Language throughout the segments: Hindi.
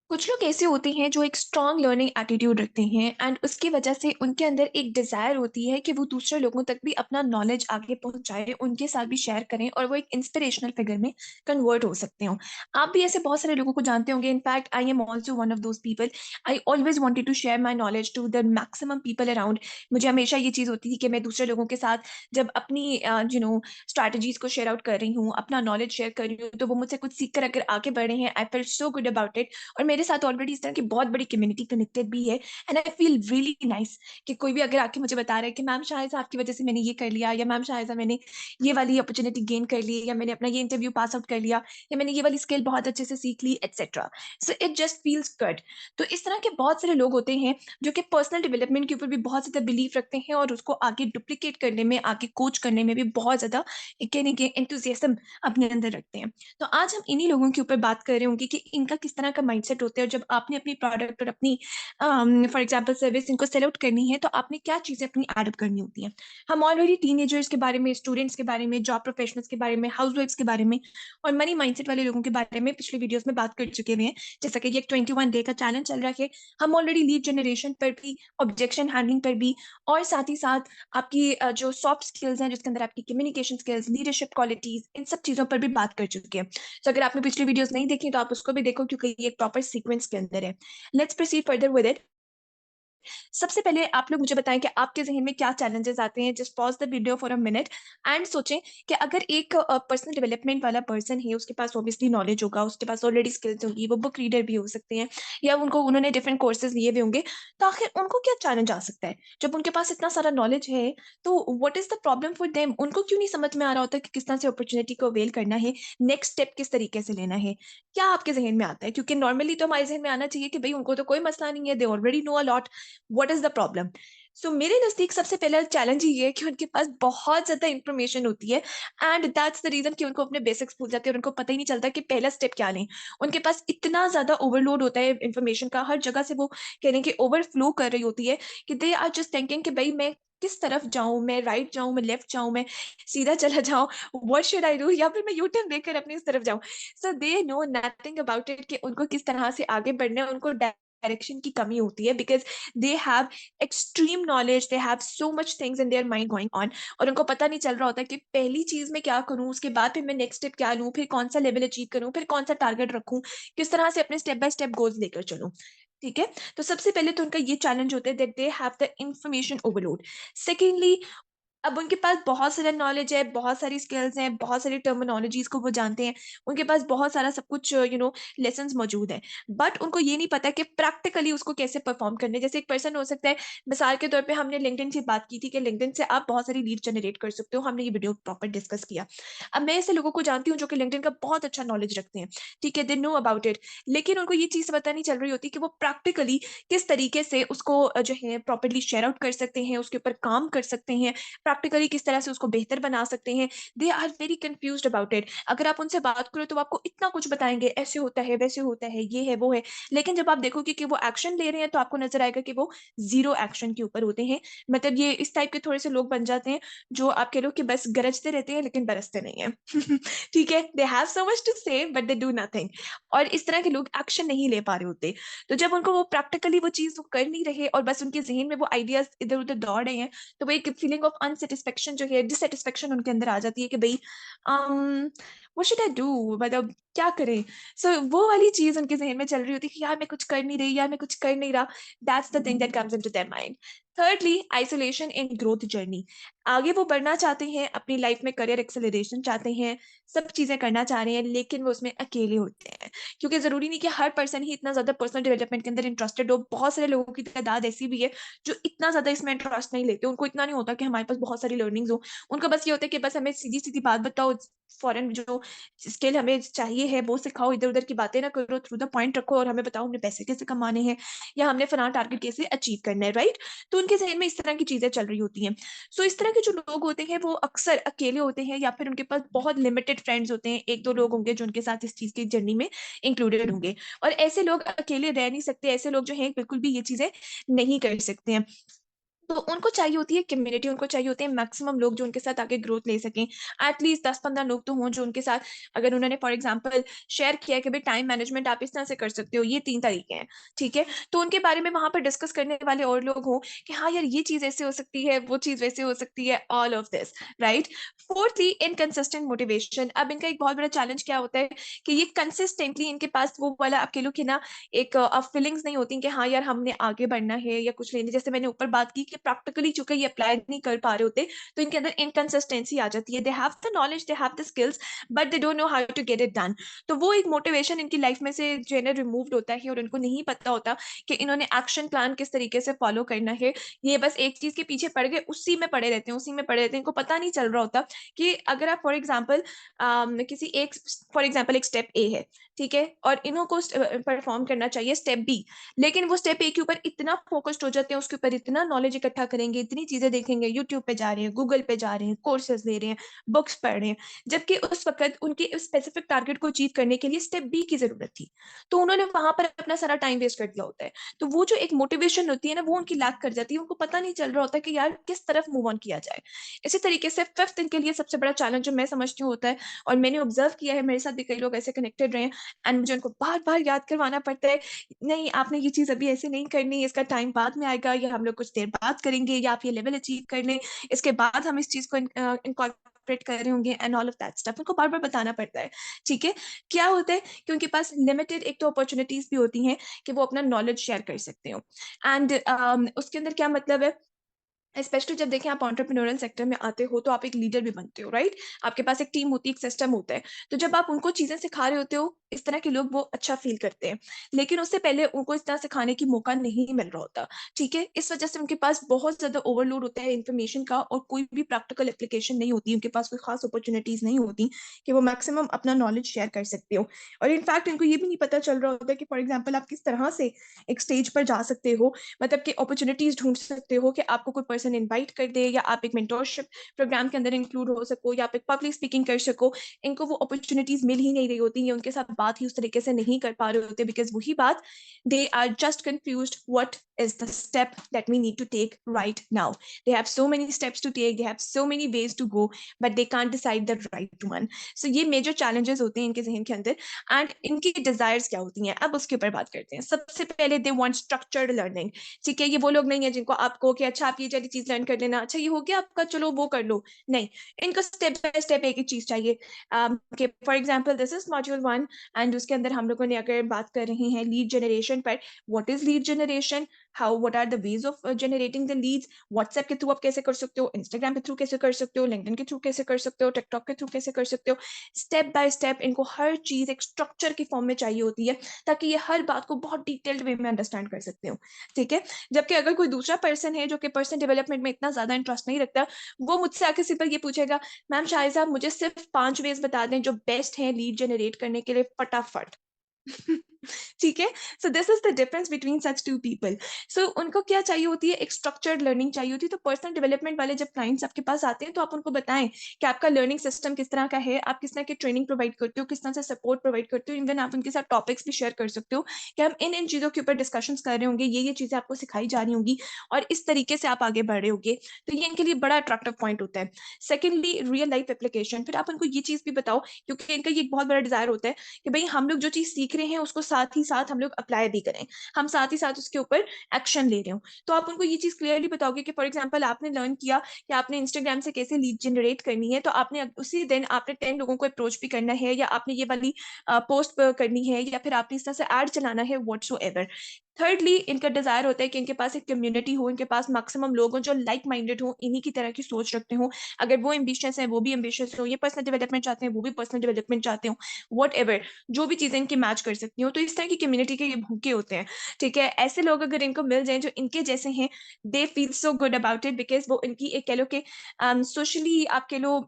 कुछ लोग ऐसे होते हैं जो एक स्ट्रॉन्ग लर्निंग एटीट्यूड रखते हैं एंड उसकी वजह से उनके अंदर एक डिज़ायर होती है कि वो दूसरे लोगों तक भी अपना नॉलेज आगे पहुंचाए, उनके साथ भी शेयर करें और वो एक इंस्पिरेशनल फिगर में कन्वर्ट हो सकते हो। आप भी ऐसे बहुत सारे लोगों को जानते होंगे। In fact I am also one of those people. I always wanted to share my knowledge to the maximum people around. मुझे हमेशा ये चीज़ होती थी कि मैं दूसरे लोगों के साथ जब अपनी स्ट्रैटेजीज को शेयर आउट कर रही हूँ, अपना नॉलेज शेयर कर रही हूँ, तो वो मुझसे कुछ सीख कर अगर आगे बढ़े हैं, I feel so good about it. और मेरे साथ ऑलरेडी इस तरह की बहुत बड़ी कम्युनिटी कनेक्टेड भी है and I feel really nice कि कोई भी अगर आके मुझे बता रहा है कि मैम शायज़ा आपकी वजह से मैंने ये कर लिया, या मैम शायज़ा मैंने ये वाली अपॉर्चुनिटी गेन कर ली, या मैंने अपना ये इंटरव्यू पास आउट कर लिया, या मैंने ये वाली स्किल बहुत अच्छे से सीख ली etcetera. So it just feels good. तो इस तरह के बहुत सारे लोग होते हैं जो कि पर्सनल डेवलपमेंट के ऊपर भी बहुत ज़्यादा बिलीव रखते हैं और उसको आगे डुप्लीकेट करने में, आगे कोच करने में भी बहुत ज़्यादा कहने के एंथुसियाज्म अपने अंदर रखते हैं। तो आज हम इन्हीं लोगों के ऊपर बात कर रहे होंगे कि इनका किस तरह का माइंडसेट होता है, और जब आपने अपनी प्रोडक्ट और अपनी फॉर एग्जांपल सर्विस इनको सेल आउट करनी है, तो आपने क्या चीज़ें अपनी एड अप करनी होती हैं। हम ऑलरेडी टीनेजर्स के बारे में, स्टूडेंट्स के बारे में, जॉब प्रोफेशनल्स के बारे में, हाउसवाइफ्स के बारे में और मनी माइंडसेट वाले लोगों के बारे में पिछले वीडियोस में बात कर चुके हुए हैं। जैसा कि ये 21 डे का चैलेंज चल रहा है, हम ऑलरेडी लीड जनरेशन पर भी, ऑब्जेक्शन हैंडलिंग पर भी, और साथ ही साथ आपकी जो सॉफ्ट स्किल्स हैं जिसके अंदर आपकी कम्युनिकेशन स्किल्स, लीडरशिप क्वालिटीज, इन सब चीज़ों पर भी बात कर चुके हैं। तो अगर आपने पिछली वीडियोस नहीं देखी तो आप उसको भी देखो, क्योंकि ये एक प्रॉपर सीक्वेंस के अंदर है। Let's proceed further with it. सबसे पहले आप लोग मुझे बताएं कि आपके ज़हन में क्या चैलेंजेस आते हैं। Just pause the video for a minute and सोचें कि अगर एक पर्सनल डेवलपमेंट वाला पर्सन है, उसके पास ऑब्वियसली नॉलेज होगा, उसके पास ऑलरेडी स्किल्स होंगी, वो बुक रीडर भी हो सकते हैं, या उन्होंने डिफरेंट कोर्सेज लिए हुए होंगे। तो आखिर उनको क्या चैलेंज आ सकता है? जब उनके पास इतना सारा नॉलेज है, तो what is the problem for them? उनको क्यों नहीं समझ में आ रहा होता कि किस तरह से अपॉर्चुनिटी को अवेल करना है, नेक्स्ट स्टेप किस तरीके से लेना है? क्या आपके ज़हन में आता है? क्योंकि नॉर्मली तो हमारे ज़हन में आना चाहिए कि भई उनको तो कोई मसला नहीं है, they already know a lot, what is the problem? So मेरे नज़दीक सबसे पहला चैलेंज ये है कि उनके पास बहुत ज़्यादा इन्फॉर्मेशन होती है एंड दैट्स द रीज़न कि उनको अपने बेसिक्स भूल जाते हैं और उनको पता ही नहीं चलता कि पहला स्टेप क्या लें। उनके पास इतना ज़्यादा ओवरलोड होता है इन्फॉर्मेशन का, हर जगह से वो कह रहे हैं कि ओवरफ्लो कर रही होती है, कि दे आर जस्ट थिंकिंग कि भई मैं किस तरफ जाऊँ, मैं राइट जाऊँ, मैं लेफ्ट जाऊँ, मैं सीधा चला जाऊँ, व्हाट शुड आई डू, या फिर मैं यू टर्न लेकर अपनी इस तरफ जाऊँ। So they know nothing about it कि उनको किस तरह से आगे बढ़ना है, उनको डायरेक्शन की कमी होती है, because they have extreme knowledge, they have so much things in their mind going on, और उनको पता नहीं चल रहा होता कि पहली चीज़ मैं क्या करूँ, उसके बाद फिर मैं नेक्स्ट स्टेप क्या लूँ, फिर कौन-सा लेवल अचीव करूँ, फिर कौन-सा टारगेट रखूँ, किस तरह से अपने स्टेप बाय स्टेप गोल्स लेकर चलूँ। ठीक है? तो सबसे पहले तो उनका ये चैलेंज होता है that they have the information overload. Secondly, अब उनके पास बहुत सारा नॉलेज है, बहुत सारी स्किल्स हैं, बहुत सारी टर्मिनोलॉजीज़ को वो जानते हैं, उनके पास बहुत सारा सब कुछ लेसन्स मौजूद हैं। बट उनको ये नहीं पता कि प्रैक्टिकली उसको कैसे परफ़ॉर्म करना है। जैसे एक पर्सन हो सकता है, मिसाल के तौर पे हमने लिंक्डइन की बात की थी कि लिंक्डइन से आप बहुत सारी लीड जनरेट कर सकते हो, हमने ये वीडियो प्रॉपर डिस्कस किया। अब मैं ऐसे लोगों को जानती हूँ जो कि लिंक्डइन का बहुत अच्छा नॉलेज रखते हैं, ठीक है? दे नो अबाउट इट, लेकिन उनको ये चीज़ पता नहीं चल रही होती कि वो प्रैक्टिकली किस तरीके से उसको जो है प्रॉपर्ली शेयर आउट कर सकते हैं, उसके ऊपर काम कर सकते हैं, प्रैक्टिकली किस तरह से उसको बेहतर बना सकते हैं। They are very confused about it. अगर आप उनसे बात करो तो वो आपको इतना कुछ बताएँगे, ऐसे होता है, वैसे होता है, ये है, वो है। लेकिन जब आप देखोगे कि वो एक्शन ले रहे हैं, तो आपको नज़र आएगा कि वो ज़ीरो एक्शन के ऊपर होते हैं। मतलब ये इस टाइप के थोड़े से लोग बन जाते हैं, जो आप कह लो कि बस गरजते रहते हैं लेकिन बरसते नहीं हैं। ठीक है? They have so much to say but they do nothing, और इस तरह के लोग एक्शन नहीं ले पा रहे होते। तो जब उनको वो प्रैक्टिकली वो चीज़ वो कर नहीं रहे और बस उनके ज़हन में वो आइडियाज़ इधर-उधर दौड़ रहे हैं, तो वो एक फीलिंग ऑफ अनसैटिस्फैक्शन जो है, डिससैटिस्फैक्शन उनके अंदर आ जाती है कि भई व्हाट शुड आई डू, मतलब क्या करें? सो वो वाली चीज़ उनके ज़हन में चल रही होती है कि यार मैं कुछ कर नहीं रही, यार मैं कुछ कर नहीं रहा। That's the thing that comes into their mind. Thirdly, isolation in growth journey. आगे वो बढ़ना चाहते हैं, अपनी लाइफ में करियर एक्सेलरेशन चाहते हैं, सब चीज़ें करना चाह रहे हैं, लेकिन वो उसमें अकेले होते हैं। क्योंकि ज़रूरी नहीं कि हर पर्सन ही इतना ज़्यादा पर्सनल डेवलपमेंट के अंदर इंटरेस्टेड हो। बहुत सारे लोगों की तादाद ऐसी भी है जो इतना ज़्यादा इसमें इंटरेस्ट नहीं लेते। उनको इतना नहीं होता कि हमारे पास बहुत सारी लर्निंग्स हो। उनको बस ये होता है कि बस हमें सीधी-सीधी बात बताओ, फ़ॉरेन जो स्किल हमें चाहिए है वो सिखाओ, इधर-उधर की बातें ना करो, थ्रू द पॉइंट रखो और हमें बताओ हमने पैसे कैसे कमाने हैं, या हमने फलाना टारगेट कैसे अचीव करना है, राइट? तो उनके ज़हन में इस तरह की चीज़ें चल रही होती हैं। सो इस तरह के जो लोग होते हैं वो अक्सर अकेले होते हैं, या फिर उनके पास बहुत लिमिटेड फ्रेंड्स होते हैं। 1-2 लोग होंगे जो उनके साथ इस चीज़ की जर्नी में इंक्लूडेड होंगे, और ऐसे लोग अकेले रह नहीं सकते, ऐसे लोग जो हैं बिल्कुल भी ये चीज़ें नहीं कर सकते हैं। तो उनको चाहिए होती है कम्युनिटी, उनको चाहिए होते हैं मैक्सिमम लोग जो उनके साथ आगे ग्रोथ ले सकें। एटलीस्ट 10-15 लोग तो हों जो उनके साथ, अगर उन्होंने फॉर एग्जांपल शेयर किया है कि भाई टाइम मैनेजमेंट आप इस तरह से कर सकते हो, ये 3 तरीके हैं, ठीक है? तो उनके बारे में वहाँ पर डिस्कस करने वाले और लोग हों कि हाँ यार, ये चीज़ ऐसे हो सकती है, वो चीज़ वैसे हो सकती है, all of this, right? Fourthly, inconsistent motivation. अब इनका एक बहुत बड़ा चैलेंज क्या होता है कि ये कंसिस्टेंटली इनके पास वो वाला, आप कह लो कि ना, एक फीलिंग्स नहीं होती कि हाँ यार हमने आगे बढ़ना है या कुछ लेने, जैसे मैंने ऊपर बात की कि प्रैक्टिकली चूंकि ये अप्लाई नहीं कर पा रहे होते, तो इनके अंदर इनकंसिस्टेंसी आ जाती है। They have the knowledge, they have the skills, but they don't know how to get it done. तो वो एक मोटिवेशन इनकी लाइफ में से जो है ना रिमूव्ड होता है, और इनको नहीं पता होता कि इन्होंने एक्शन प्लान किस तरीके से फॉलो करना है। ये बस एक चीज के पीछे पड़ गए, उसी में पड़े रहते हैं, उसी में पड़े रहते हैं, इनको पता नहीं चल रहा होता कि अगर आप फॉर एग्जाम्पल किसी एक, फॉर एग्जाम्पल एक स्टेप ए है, ठीक है, और इन्हों को परफॉर्म करना चाहिए स्टेप बी, लेकिन वो स्टेप ए के ऊपर इतना फोकस्ड हो जाते हैं, उसके ऊपर इतना नॉलेज इकट्ठा करेंगे, इतनी चीजें देखेंगे, यूट्यूब पे जा रहे हैं, गूगल पे जा रहे हैं, कोर्सेज ले रहे हैं, बुक्स पढ़ रहे हैं, जबकि उस वक्त उनके स्पेसिफिक टारगेट को अचीव करने के लिए स्टेप बी की जरूरत थी। तो उन्होंने वहां पर अपना सारा टाइम वेस्ट कर दिया होता है। तो वो जो एक मोटिवेशन होती है ना, वो उनकी लैक कर जाती है, उनको पता नहीं चल रहा होता कि यार किस तरफ मूव ऑन किया जाए। इसी तरीके से फिफ्थ इनके लिए सबसे बड़ा चैलेंज जो मैं समझती हूँ होता है, और मैंने ऑब्जर्व किया है, मेरे साथ भी कई लोग ऐसे कनेक्टेड रहे हैं, एंड मुझे उनको बार बार याद करवाना पड़ता है, नहीं आपने ये चीज अभी ऐसे नहीं करनी, इसका टाइम बाद में आएगा, या हम लोग कुछ देर बाद करेंगे, या आप ये लेवल अचीव कर लें, इसके बाद हम इस चीज को इनकॉर्पोरेट कर रहे होंगे, and all of that stuff उनको बार बार बताना पड़ता है। ठीक है, क्या होता है कि उनके पास लिमिटेड एक तो अपॉर्चुनिटीज भी होती हैं कि वो अपना नॉलेज शेयर कर सकते हो, एंड उसके अंदर क्या मतलब है, स्पेशली जब देखें आप एंटरप्रेन्योरल सेक्टर में आते हो, तो आप एक लीडर भी बनते हो, राइट? आपके पास एक टीम होती है, एक सिस्टम होता है। तो जब आप उनको चीजें सिखा रहे होते हो, इस तरह के लोग वो अच्छा फील करते हैं, लेकिन उससे पहले उनको इस तरह सिखाने की मौका नहीं मिल रहा होता। ठीक है, इस वजह से उनके पास बहुत ज्यादा ओवरलोड होता है इन्फॉर्मेशन का, और कोई भी प्रैक्टिकल एप्लीकेशन नहीं होती, उनके पास कोई खास अपॉर्चुनिटीज नहीं होती कि वो मैक्सिमम अपना नॉलेज शेयर कर सकते हो। और इनफैक्ट इनको ये भी नहीं पता चल रहा होता कि फॉर एग्जाम्पल आप किस तरह से एक स्टेज पर जा सकते हो, मतलब कि अपॉर्चुनिटीज ढूंढ सकते हो कि आपको कोई पर्सन इनवाइट कर दे, या आप एक मेंटोरशिप प्रोग्राम के अंदर इंक्लूड हो सको, या आप एक पब्लिक स्पीकिंग कर सको। इनको वो अपॉर्चुनिटीज मिल ही नहीं रही होती, या उनके साथ बात ही उस तरीके से नहीं कर पा रहे होते, बिकॉज वही बात, they are just confused what is the step that we need to take right now. They have so many steps to take, they have so many ways to go, but they can't decide the right one. So ये major challenges होते हैं इनके जहन के अंदर, एंड इनकी डिजायर्स क्या होती हैं, अब उसके ऊपर बात करते हैं। सबसे पहले दे वांट स्ट्रक्चर्ड लर्निंग। ठीक है, ये वो लोग नहीं है जिनको आप कहो कि अच्छा आप ये वाली चीज लर्न कर लेना, अच्छा ये हो गया आपका, चलो वो कर लो। नहीं, इनको स्टेप बाय स्टेप एक एक चीज चाहिए। कि for example this is module 1, and उसके अंदर हम लोगों ने अगर बात कर रहे हैं लीड जनरेशन पर, what is lead generation, how what are the ways of generating the leads, WhatsApp के थ्रू आप कैसे कर सकते हो, इंस्टाग्राम के थ्रू कैसे कर सकते हो, लिंक्डइन के थ्रू कैसे कर सकते हो, टिकटॉक के थ्रू कैसे कर सकते हो। स्टेप बाय स्टेप इनको हर चीज एक स्ट्रक्चर की फॉर्म में चाहिए होती है, ताकि ये हर बात को बहुत डिटेल्ड वे में अंडरस्टैंड कर सकते हो। ठीक है, जबकि अगर कोई दूसरा पर्सन है जो कि पर्सन डेवलपमेंट में इतना ज्यादा इंटरेस्ट नहीं रखता, वो मुझसे आके सिंपल ये पूछेगा, मैम शाहिद साहब मुझे सिर्फ 5 वेज बता दें जो बेस्ट हैं लीड जनरेट करने के लिए, फटाफट। ठीक है, so this is the difference between such two people. So उनको क्या चाहिए होती है, एक स्ट्रक्चर्ड लर्निंग चाहिए होती है। तो पर्सनल डेवलपमेंट वाले जब क्लाइंट्स आपके पास आते हैं, तो आप उनको बताएं कि आपका लर्निंग सिस्टम किस तरह का है, आप किस तरह की ट्रेनिंग प्रोवाइड करते हो, किस तरह से सपोर्ट प्रोवाइड करते हो। इवन आप उनके साथ टॉपिक्स भी शेयर कर सकते हो कि हम इन इन चीजों के ऊपर डिस्कशन कर रहे होंगे, ये चीजें आपको सिखाई जा रही होंगी, और इस तरीके से आप आगे बढ़ रहे होंगे। तो ये इनके लिए बड़ा अट्रैक्टिव पॉइंट होता है। Secondly, real life application. फिर आप उनको ये चीज भी बताओ, क्योंकि इनका ये एक बहुत बड़ा डिजायर होता है कि भाई हम लोग जो चीज सीख रहे हैं उसको साथ ही साथ हम लोग अप्लाई भी करें, हम साथ ही साथ उसके ऊपर एक्शन ले रहे हो। तो आप उनको ये चीज क्लियरली बताओगे कि फॉर एग्जाम्पल आपने लर्न किया कि आपने इंस्टाग्राम से कैसे लीड जनरेट करनी है, तो आपने उसी दिन आपने 10 लोगों को अप्रोच भी करना है, या आपने ये वाली पोस्ट करनी है, या फिर आपने इस तरह से एड चलाना है, व्हाट्सो एवर। थर्डली, इनका डिजायर होता है कि इनके पास एक कम्युनिटी हो, इनके पास मैक्सिमम लोग हो जो लाइक माइंडेड हो, इन्हीं की तरह की सोच रखते हो। अगर वो एम्बिशियस है वो भी एम्बिशियस हो, ये पर्सनल डेवलपमेंट चाहते हैं वो भी पर्सनल डेवलपमेंट चाहते हो, वट एवर, जो भी चीजें इनकी मैच कर सकती हो। तो इस तरह की कम्युनिटी के ये भूखे होते हैं। ठीक है, ऐसे लोग अगर इनको मिल जाएं जो इनके जैसे हैं, they feel so good about it, because वो इनकी एक कह लो कि सोशली आप कह लो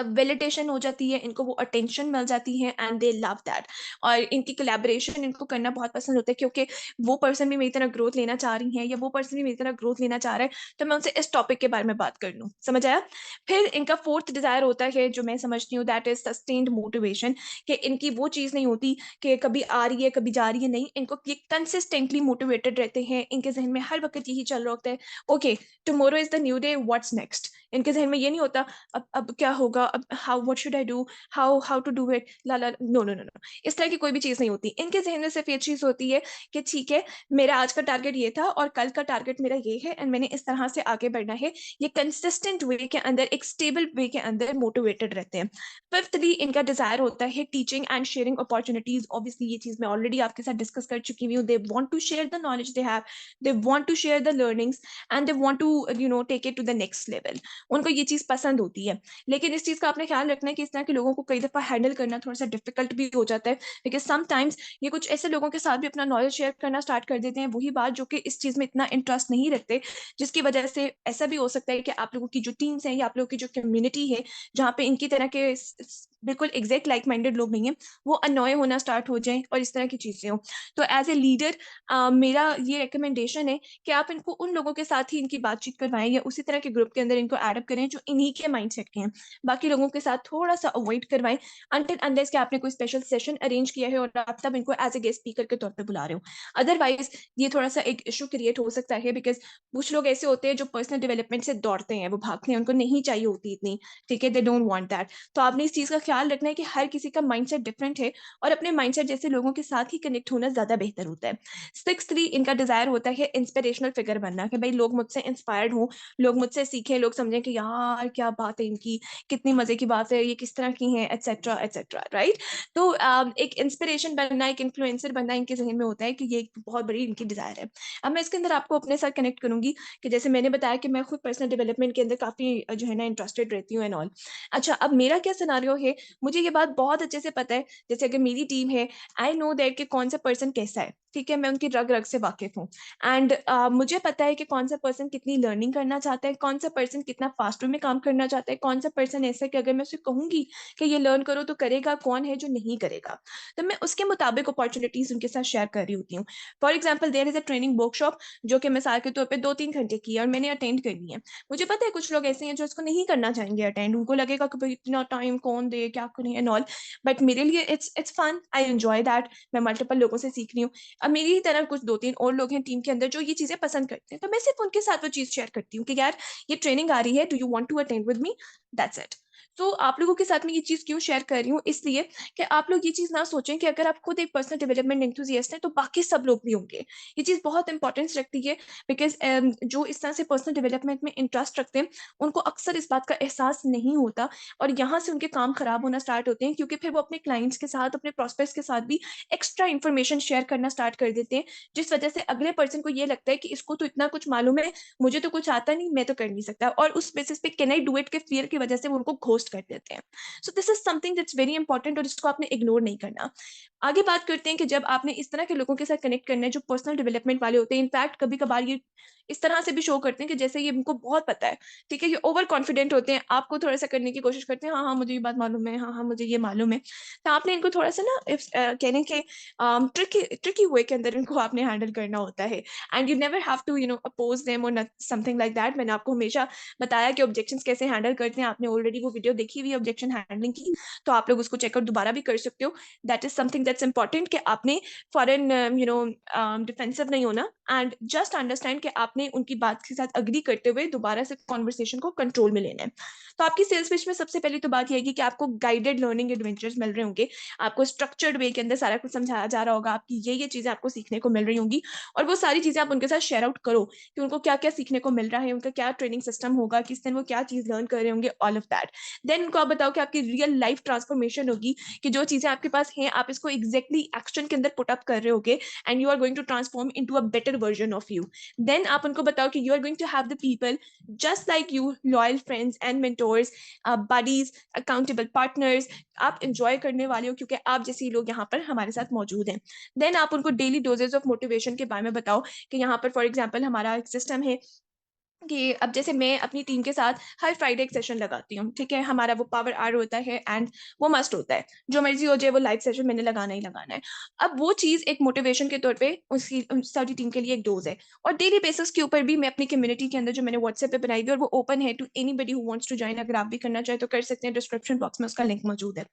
वैलिडेशन हो जाती है, इनको वो अटेंशन मिल जाती है एंड दे लव दैट। और इनकी कोलैबोरेशन इनको करना बहुत पसंद होता है, क्योंकि वो पर्सन भी मेरी तरह ग्रोथ लेना चाह रही हैं या वो पर्सन भी मेरी तरह ग्रोथ लेना चाह रहा है, तो मैं उनसे इस टॉपिक के बारे में बात कर लूँ। समझ आया? फिर इनका फोर्थ डिज़ायर होता है जो मैं समझती हूँ, दैट इज़ सस्टेन्ड मोटिवेशन। कि इनकी वो चीज़ नहीं होती कि कभी आ रही है, कभी जा रही है, नहीं, इनको ये कंसिस्टेंटली मोटिवेटेड रहते हैं। इनके ज़हन में हर वक़्त यही चल रहा होता है, okay tomorrow is the new day, what's next? इनके ज़हन में ये नहीं होता अब क्या होगा, अब how what should I do, how how to do it, la la no no no no, इस तरह की कोई भी चीज़ नहीं होती। इनके ज़हन में सिर्फ ये चीज़ होती है कि ठीक है, मेरा आज का टारगेट ये था और कल का टारगेट मेरा ये है एंड मैंने इस तरह से आगे बढ़ना है। ये कंसिस्टेंट वे के अंदर, एक स्टेबल वे के अंदर मोटिवेटेड रहते हैं। फिफ्थली इनका डिजायर होता है teaching and sharing opportunities. Obviously ये चीज़ मैं ऑलरेडी आपके साथ डिस्कस कर चुकी हूँ। They want to share the knowledge they have, they want to share the learnings and they want to take it to the next level. उनको ये चीज़ पसंद होती है। लेकिन इस चीज़ का आपने ख्याल रखना है कि इस तरह के लोगों को कई दफ़ा हैंडल करना थोड़ा सा डिफिकल्ट भी हो जाता है, बिकॉज समटाइम्स ये कुछ ऐसे लोगों के साथ भी अपना नॉलेज शेयर करना स्टार्ट कर देते हैं, वही बात जो कि इस चीज़ में इतना इंटरेस्ट नहीं रखते, जिसकी वजह से ऐसा भी हो सकता है कि आप लोगों की जो टीम्स हैं या आप लोगों की जो कम्युनिटी है, जहाँ पे इनकी तरह के बिल्कुल एग्जैक्ट लाइक माइंडेड लोग नहीं है, वो अनॉय होना स्टार्ट हो जाएं और इस तरह की चीज़ें हों। तो एज ए लीडर मेरा ये रिकमेंडेशन है कि आप इनको उन लोगों के साथ ही इनकी बातचीत करवाएं या उसी तरह के ग्रुप के अंदर इनको एडअप करें जो इन्हीं के माइंडसेट के हैं। बाकी लोगों के साथ थोड़ा सा अवॉइड करवाएं अनटिल अनलेस कि आपने कोई स्पेशल सेशन अरेंज किया है और आप तब इनको एज ए गेस्ट स्पीकर के तौर पे बुला रहे हो। अदरवाइज ये थोड़ा सा एक इशू क्रिएट हो सकता है, बिकॉज कुछ लोग ऐसे होते हैं जो पर्सनल डेवलपमेंट से दौड़ते हैं, वो भागते हैं, उनको नहीं चाहिए होती इतनी, ठीक है, दे डोंट वांट दैट। तो आपने इस चीज़ का ख्याल रखना है कि हर किसी का माइंडसेट डिफरेंट है और अपने माइंडसेट जैसे लोगों के साथ ही कनेक्ट होना ज़्यादा बेहतर होता है। सिक्सथली इनका डिज़ायर होता है इंस्पिरेशनल फिगर बनना, कि भाई लोग मुझसे इंस्पायर्ड हों, लोग मुझसे सीखें, लोग समझें कि यार क्या बात है इनकी, कितनी मज़े की बात है, ये किस तरह की हैं, एटसेट्रा, राइट? तो एक इंस्पिरेशन बनना, एक इन्फ्लुएंसर बनना इनके ज़हन में होता है कि ये एक बहुत बड़ी इनकी डिज़ायर है। अब मैं इसके अंदर आपको अपने साथ कनेक्ट करूँगी कि जैसे मैंने बताया कि मैं खुद पर्सनल डेवलपमेंट के अंदर काफ़ी जो है ना इंटरेस्टेड रहती हूँ एंड ऑल। अच्छा, अब मेरा क्या सिनेरियो है, मुझे ये बात बहुत अच्छे से पता है, जैसे अगर मेरी टीम है, आई नो दैट कि कौन सा पर्सन कैसा है, ठीक है? मैं उनकी रग-रग से वाकिफ़ हूँ एंड मुझे पता है कि कौन सा पर्सन कितनी लर्निंग करना चाहता है, कौन सा पर्सन कितना फास्ट वे में काम करना चाहता है, कौन सा पर्सन ऐसा है कि अगर मैं उसे कहूँगी कि ये लर्न करो तो करेगा, कौन है जो नहीं करेगा। तो मैं उसके मुताबिक अपॉर्च्युनिटीज़ उनके साथ शेयर कर रही होती हूँ। For example there is a training workshop जो कि मिसाल के तौर पे 2-3 घंटे की है और मैंने अटेंड करनी है। मुझे पता है कुछ लोग ऐसे हैं जो इसको नहीं करना चाहेंगे अटेंड, उनको लगेगा कि भाई इतना टाइम कौन दे, क्या करें एंड ऑल। बट मेरे लिए it's fun, I enjoy that. मैं मल्टीपल लोगों से सीख रही हूँ। अब मेरी ही तरह कुछ 2-3 और लोग हैं टीम के अंदर जो ये चीज़ें पसंद करते हैं, तो मैं सिर्फ़ उनके साथ वो चीज़ शेयर करती हूँ कि यार ये ट्रेनिंग आ रही है, do you want to attend with me? That's it. तो आप लोगों के साथ मैं ये चीज़ क्यों शेयर कर रही हूँ? इसलिए कि आप लोग ये चीज़ ना सोचें कि अगर आप खुद एक पर्सनल डेवलपमेंट एंथुसियास्ट हैं, तो बाकी सब लोग भी होंगे। ये चीज़ बहुत इंपॉर्टेंस रखती है, बिकॉज़ जो इस तरह से पर्सनल डेवलपमेंट में इंटरेस्ट रखते हैं, उनको अक्सर इस बात का एहसास नहीं होता और यहाँ से उनके काम खराब होना स्टार्ट होते हैं, क्योंकि फिर वो अपने क्लाइंट्स के साथ, अपने प्रॉस्पेक्ट्स के साथ भी एक्स्ट्रा इन्फॉर्मेशन शेयर करना स्टार्ट कर देते हैं, जिस वजह से अगले पर्सन को ये लगता है कि इसको तो इतना कुछ मालूम है, मुझे तो कुछ आता नहीं, मैं तो कर नहीं सकता, और उस बेसिस पे कैन आई डू इट के फ़ियर की वजह से वो उनको घोस्ट कर देते हैं। So this is something that's very important और इसको आपने इग्नोर नहीं करना। आगे बात करते हैं कि जब आपने इस तरह के लोगों के साथ कनेक्ट करना है जो पर्सनल डेवलपमेंट वाले होते हैं, इनफैक्ट कभी-कभार ये इस तरह से भी शो करते हैं कि जैसे ये इनको बहुत पता है, ठीक है? ये ओवर कॉन्फिडेंट होते हैं, आपको थोड़ा-सा करने की कोशिश करते हैं, हाँ, हाँ, मुझे ये बात मालूम है, हाँ, हाँ, मुझे ये मालूम है। तो आपने इनको थोड़ा-सा ना कह लें कि ट्रिकी ट्रिकी वे के अंदर इनको आपने हैंडल करना होता है and you never have to oppose them और नट समथिंग लाइक दैट। मैंने आपको हमेशा बताया कि ऑब्जेक्शंस कैसे हैंडल करते हैं, आपने ऑलरेडी वो वीडियो देखी हुई है ऑब्जेक्शन हैंडलिंग की, तो आप लोग उसको चेकआउट दोबारा भी कर सकते हो। That is something that's important कि आपने फॉरेन डिफेंसिव नहीं होना एंड जस्ट अंडरस्टैंड कि आपने उनकी बात के साथ एग्री करते हुए दोबारा से कन्वर्सेशन को कंट्रोल में लेना है। तो आपकी सेल्स पिच में सबसे पहली तो बात ये आएगी कि आपको गाइडेड लर्निंग एडवेंचर्स मिल रहे होंगे, आपको स्ट्रक्चर्ड वे के अंदर सारा कुछ समझाया जा रहा होगा, आपकी ये चीज़ें आपको सीखने को मिल रही होंगी और वो सारी चीज़ें आप उनके साथ शेयर आउट करो कि उनको क्या-क्या सीखने को मिल रहा है, उनका क्या ट्रेनिंग सिस्टम होगा, किस दिन वो क्या चीज़ लर्न कर रहे होंगे, ऑल ऑफ दैट। देन उनको आप बताओ कि आपकी रियल लाइफ ट्रांसफॉर्मेशन होगी, कि जो चीज़ें आपके पास हैं, आप इसको एग्ज़ैक्टली एक्शन के अंदर पुट अप कर रहे होगे and you are going to transform into a better version of you. Then आप उनको बताओ कि you are going to have the people just like you, loyal friends and mentors, buddies, accountable partners, आप एन्जॉय करने वाले हो क्योंकि आप जैसे ही लोग यहाँ पर हमारे साथ मौजूद हैं। देन आप उनको डेली डोजेज़ ऑफ मोटिवेशन के बारे में बताओ कि यहाँ पर फॉर एग्ज़ाम्पल हमारा एक सिस्टम है कि अब जैसे मैं अपनी टीम के साथ हर फ्राइडे एक सेशन लगाती हूँ, ठीक है? हमारा वो पावर आवर होता है एंड वो मस्ट होता है। जो मर्ज़ी हो जाए वो लाइव सेशन मैंने लगाना ही लगाना है। अब वो चीज़ एक मोटिवेशन के तौर पे उसकी सारी टीम के लिए एक डोज़ है और डेली बेसिस के ऊपर भी मैं अपनी कम्युनिटी के अंदर जो मैंने व्हाट्सएप पे बनाई हुई है और वो ओपन है to anybody who wants to join अगर आप भी करना चाहें तो कर सकते हैं, डिस्क्रिप्शन बॉक्स में उसका लिंक मौजूद है।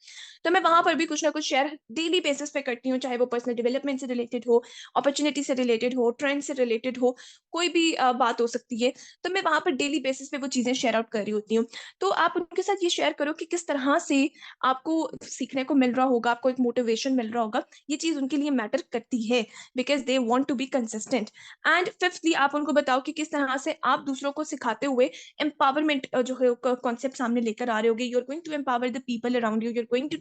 तो मैं वहाँ पर भी कुछ ना कुछ शेयर डेली बेसिस पे करती हूँ, चाहे वो पर्सनल डेवलपमेंट से रिलेटेड हो, अपॉर्च्युनिटी से रिलेटेड हो, ट्रेंड से रिलेटेड हो, कोई भी बात हो सकती है। तो मैं वहाँ पर डेली बेसिस पे वो चीज़ें शेयर आउट कर रही होती हूँ। तो आप उनके साथ ये शेयर करो कि किस तरह से आपको सीखने को मिल रहा होगा, आपको एक मोटिवेशन मिल रहा होगा। ये चीज़ उनके लिए मैटर करती है because they want to be consistent. And fifthly आप उनको बताओ कि किस तरह से आप दूसरों को सिखाते हुए एम्पावरमेंट जो है क कॉन्सेप्ट सामने लेकर आ रहे होगे। You are going to empower the people around you, you are going to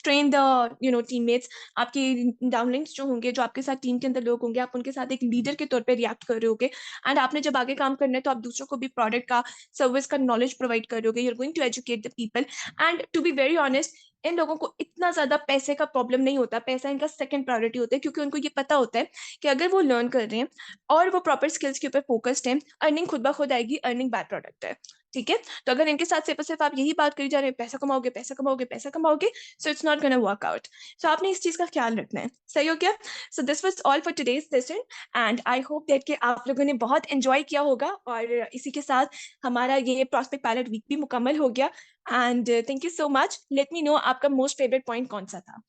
train the teammates. आपके डाउनलाइन्स जो होंगे, जो आपके साथ टीम के अंदर लोग होंगे, आप उनके साथ एक लीडर के तौर पे रिएक्ट कर रहे होगे। एंड आपने जब आगे काम करना है तो आप दूसरों को भी प्रोडक्ट का, सर्विस का नॉलेज प्रोवाइड करोगे। You are going to educate the people. And to be very honest, इन लोगों को इतना ज़्यादा पैसे का प्रॉब्लम नहीं होता, पैसा इनका सेकंड प्रायोरिटी होता है क्योंकि उनको ये पता होता है कि अगर वो लर्न कर रहे हैं और वो प्रॉपर स्किल्स के ऊपर फोकस्ड हैं, अर्निंग खुद ब खुद आएगी, अर्निंग बाय प्रोडक्ट है। ठीक है? तो अगर इनके साथ सिर्फ़ और सिर्फ़ आप यही बात करी जा रहे हैं, पैसा कमाओगे, पैसा कमाओगे, पैसा कमाओगे, so it's not gonna work out. So आपने इस चीज़ का ख्याल रखना है। सही हो गया? So this was all for today's session and I hope that कि आप लोगों ने बहुत एन्जॉय किया होगा और इसी के साथ हमारा ये प्रॉस्पेक्ट पायलट वीक भी मुकम्मल हो गया and thank you so much. Let me know आपका मोस्ट फेवरेट पॉइंट कौन-सा था?